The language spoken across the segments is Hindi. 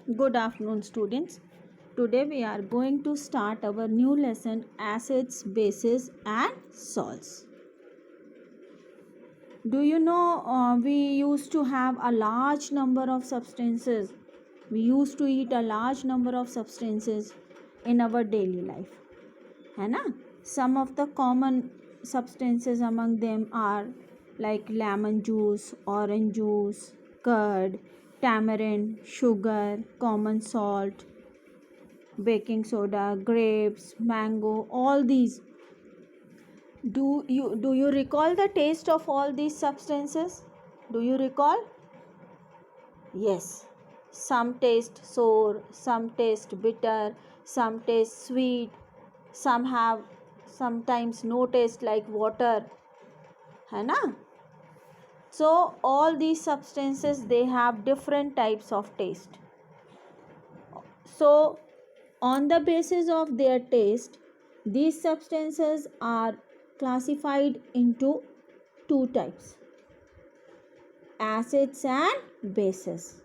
Good afternoon, students. Today we are going to start our new lesson acids, bases, and salts. Do you know we used to have a large number of substances? We used to eat a large number of substances in our daily life. है ना? Some of the common substances among them are like lemon juice, orange juice, curd, tamarind, sugar, common salt, baking soda, grapes, mango, all these. Do you recall the taste of all these substances? Do you recall? Yes. Some taste sour, some taste bitter, some taste sweet, some have sometimes no taste like water. है ना? So all these substances, they have different types of taste. So on the basis of their taste, these substances are classified into two types: acids and bases.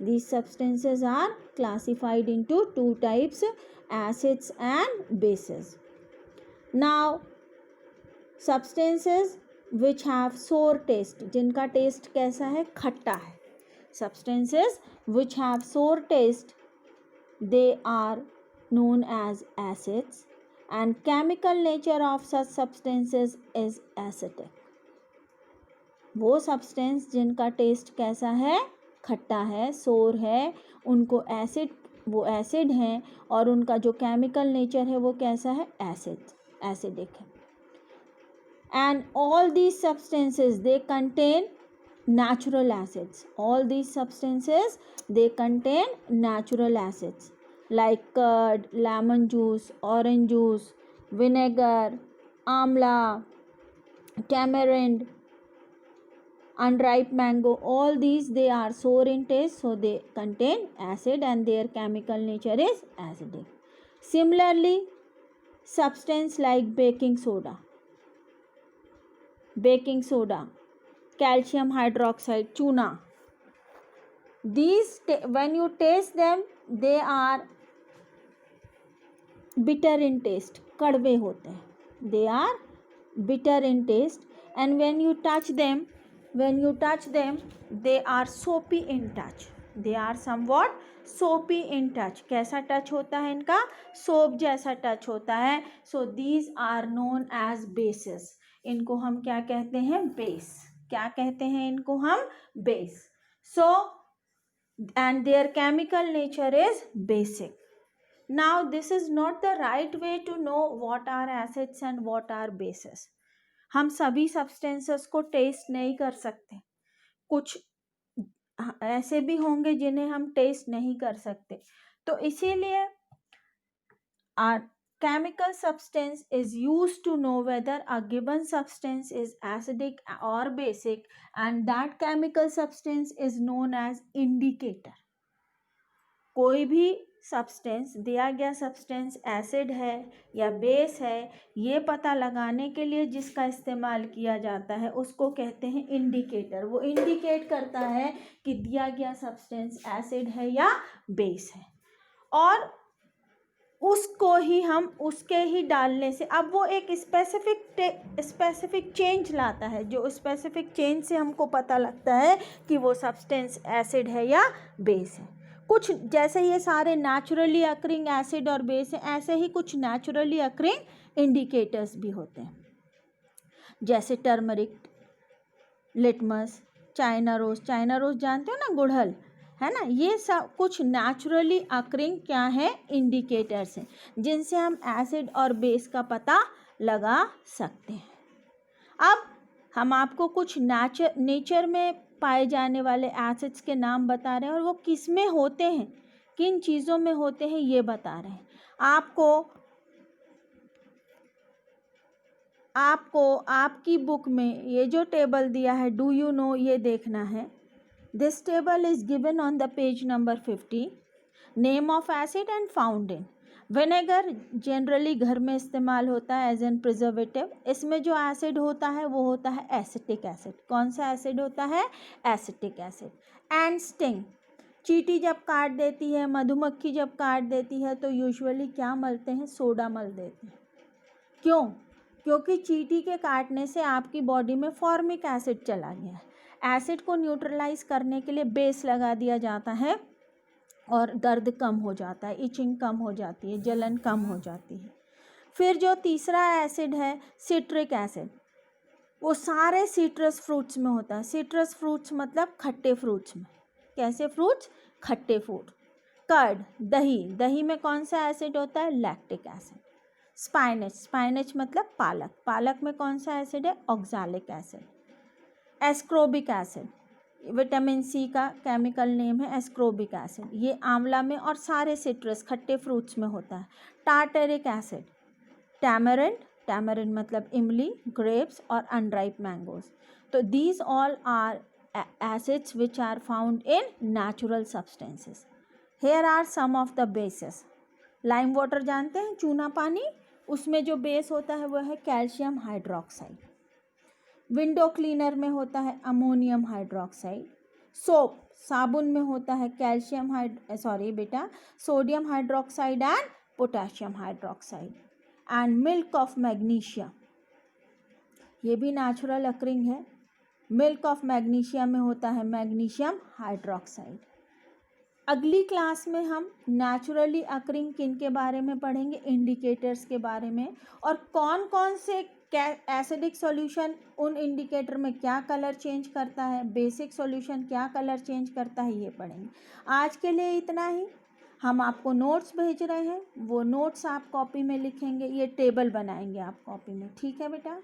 These substances are classified into two types: acids and bases. Now, substances which have sour taste, जिनका टेस्ट कैसा है? खट्टा है. Substances which have sour taste, they are known as acids, and chemical nature of such substances is acidic. वो सब्सटेंस जिनका टेस्ट कैसा है? खट्टा है, सोर है, उनको वो एसिड हैं, और उनका जो केमिकल नेचर है वो कैसा है? एसिडिक है. And all these substances, they contain natural acids. All these substances, they contain natural acids like curd, lemon juice, orange juice, vinegar, amla, tamarind, unripe mango. All these, they are sour in taste, so they contain acid and their chemical nature is acidic. Similarly, substance like baking soda, calcium hydroxide, chuna, these when you taste them, they are bitter in taste, कड़वे होते हैं. They are bitter in taste, and when you touch them, they are soapy in touch. They are somewhat soapy in touch. कैसा टच होता है इनका? सोप जैसा टच होता है. So these are known as bases. इनको हम क्या कहते हैं? बेस. क्या कहते हैं इनको हम? Base. So and their chemical nature is basic. Now this is not the right way to know what are acids and what are bases. हम सभी substances को टेस्ट नहीं कर सकते. कुछ ऐसे भी होंगे जिन्हें हम टेस्ट नहीं कर सकते. तो इसीलिए our chemical substance is used to know whether a given substance is acidic or basic, and that chemical substance is known as indicator. कोई भी सब्सटेंस, दिया गया सब्सटेंस एसिड है या बेस है, ये पता लगाने के लिए जिसका इस्तेमाल किया जाता है उसको कहते हैं इंडिकेटर. वो इंडिकेट करता है कि दिया गया सब्सटेंस एसिड है या बेस है, और उसको ही हम उसके ही डालने से, अब वो एक स्पेसिफिक चेंज लाता है, जो स्पेसिफिक चेंज से हमको पता लगता है कि वो सब्सटेंस एसिड है या बेस है. कुछ जैसे ये सारे नेचुरली अकरिंग एसिड और बेस हैं, ऐसे ही कुछ नेचुरली अकरिंग इंडिकेटर्स भी होते हैं, जैसे टर्मरिक, लिटमस, चाइना रोज जानते हो ना, गुड़हल, है ना. ये सब कुछ नेचुरली अकरिंग क्या है? इंडिकेटर्स हैं, जिनसे हम एसिड और बेस का पता लगा सकते हैं. अब हम आपको कुछ नेचर में पाए जाने वाले एसिड्स के नाम बता रहे हैं, और वो किस में होते हैं, किन चीज़ों में होते हैं, ये बता रहे हैं. आपको आपकी बुक में ये जो टेबल दिया है, डू यू नो, ये देखना है. This table is given on the page number 50. Name of acid and found in. Vinegar generally घर में इस्तेमाल होता है एज एन प्रिजर्वेटिव. इसमें जो एसिड होता है वो होता है एसिटिक एसिड. कौन सा एसिड होता है? Acetic acid. And sting. चींटी जब काट देती है, मधुमक्खी जब काट देती है तो यूजुअली क्या मलते हैं, सोडा मल देते हैं। क्यों? क्योंकि चींटी के काटने से आपकी बॉडी में फॉर्मिक एसिड चला गया है। एसिड को न्यूट्रलाइज करने के लिए बेस लगा दिया जाता है और दर्द कम हो जाता है, इचिंग कम हो जाती है, जलन कम हो जाती है। फिर जो तीसरा एसिड है सिट्रिक एसिड, वो सारे सिट्रस फ्रूट्स में होता है। सिट्रस फ्रूट्स मतलब खट्टे फ्रूट्स में। कैसे फ्रूट्स? खट्टे फ्रूट। कर्ड, दही, दही में कौन सा एसिड होता है? Lactic acid. स्पाइनच, स्पाइनच मतलब पालक, पालक में कौन सा एसिड है? Oxalic acid. Ascorbic acid, vitamin C का केमिकल नेम है एस्कोर्बिक एसिड, ये आंवला में और सारे सिट्रस खट्टे फ्रूट्स में होता है। टार्टरिक एसिड, टैमरिंड, टैमरिंड मतलब इमली, ग्रेप्स और अनराइप मैंगोज। तो these all are acids which are found in natural substances. Here are some of the bases. Lime water जानते हैं, चूना पानी, उसमें जो बेस होता है वो है कैल्शियम हाइड्रोक्साइड। विंडो क्लीनर में होता है अमोनियम हाइड्रोक्साइड। सोप, साबुन में होता है sodium hydroxide and potassium hydroxide. And milk of magnesia, ये भी नेचुरल अकरिंग है। मिल्क ऑफ मैग्नीशिया में होता है मैग्नीशियम हाइड्रोक्साइड। अगली क्लास में हम नेचुरली अकरिंग किन के बारे में पढ़ेंगे? इंडिकेटर्स के बारे में, और कौन कौन से एसिडिक सॉल्यूशन उन इंडिकेटर में क्या कलर चेंज करता है, बेसिक सॉल्यूशन क्या कलर चेंज करता है, ये पढ़ेंगे। आज के लिए इतना ही। हम आपको नोट्स भेज रहे हैं, वो नोट्स आप कॉपी में लिखेंगे, ये टेबल बनाएंगे आप कॉपी में, ठीक है बेटा।